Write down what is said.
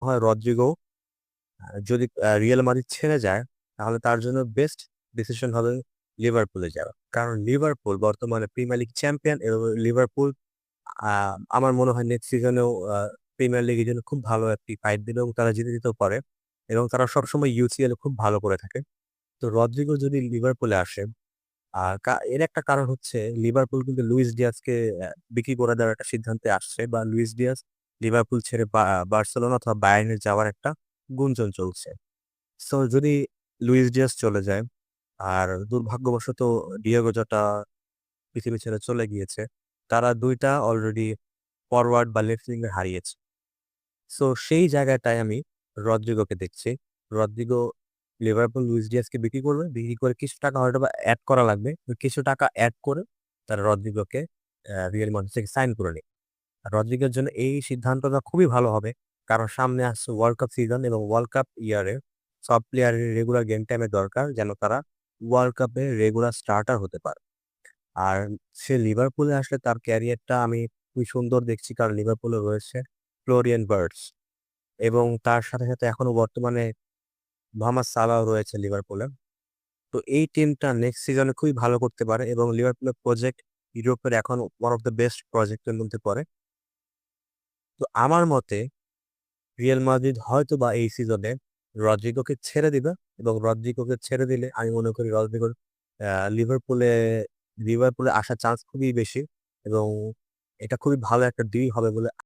হয় রদ্রিগো যদি Real Madrid ছেড়ে যায়, তাহলে তার জন্য বেস্ট ডিসিশন হবে লিভারপুলে যাওয়া। কারণ লিভারপুল বর্তমানে প্রিমিয়ার লিগ চ্যাম্পিয়ন এবং লিভারপুল আ আমার মনে হয় নেক্সট সিজনেও প্রিমিয়ার লিগের জন্য খুব ভালো একটি ফাইট দিবে এবং তারা জিতে যেতেও পারে এবং তারা সবসময় ইউসিএল এ খুব ভালো করে থাকে। তো রদ্রিগো যদি লিভারপুলে আসে, এর একটা কারণ হচ্ছে লিভারপুল কিন্তু লুইস ডিয়াজকে বিক্রি করে দেওয়ার একটা সিদ্ধান্তে আসছে বা লুইস ডিয়াজ লিভারপুল ছেড়ে বার্সেলোনা অথবা বায়ার্নে যাওয়ার একটা গুঞ্জন চলছে। সো যদি লুইস ডিয়াজ চলে যায়, আর দুর্ভাগ্যবশত ডিয়েগো জটা পৃথিবী ছেড়ে চলে গিয়েছে। তারা ২ টা অলরেডি ফরওয়ার্ড বা লেফট উইঙ্গার হারিয়েছে। সো সেই জায়গাটায় আমি রদ্রিগোকে দেখছি। রদ্রিগো লিভারপুল লুইস ডিয়াজকে বিক্রি করবে। বিক্রি করে কিছু টাকা হয়তোবা এড করা লাগবে। কিছু টাকা এড করে তারা রদ্রিগোকে রিয়াল মাদ্রিদ থেকে সাইন করে নিবে। রদ্রিগোর জন্য এই সিদ্ধান্তটা খুবই ভালো হবে। কারণ সামনে আসছে ওয়ার্ল্ড কাপ সিজন এবং ওয়ার্ল্ড কাপ ইয়ারে সব প্লেয়ারের রেগুলার গেম টাইমে দরকার যেন তারা ওয়ার্ল্ড কাপে রেগুলার স্টার্টার হতে পারে। আর সে লিভারপুলে আসলে তার ক্যারিয়ারটা আমি খুবই সুন্দর দেখছি। কারণ লিভারপুলে রয়েছে ফ্লোরিয়ান বার্টস এবং তার সাথে এখনো বর্তমানে মোহাম্মদ সালাহও রয়েছে লিভারপুলে। তো এই টিমটা নেক্সট সিজনে খুবই ভালো করতে পারে এবং লিভারপুলের প্রজেক্ট ইউরোপের এখন ওয়ান অফ দ্য বেস্ট প্রজেক্টের মধ্যে পড়ে। তো আমার মতে রিয়াল মাদ্রিদ হয়তোবা এই সিজনে রদ্রিগোকে ছেড়ে দিবে এবং রদ্রিগোকে ছেড়ে দিলে আমি মনে করি রদ্রিগোর আ লিভারপুলে লিভারপুলে আসার চান্স খুবই বেশি এবং এটা খুবই ভালো একটা ডিল হবে বলে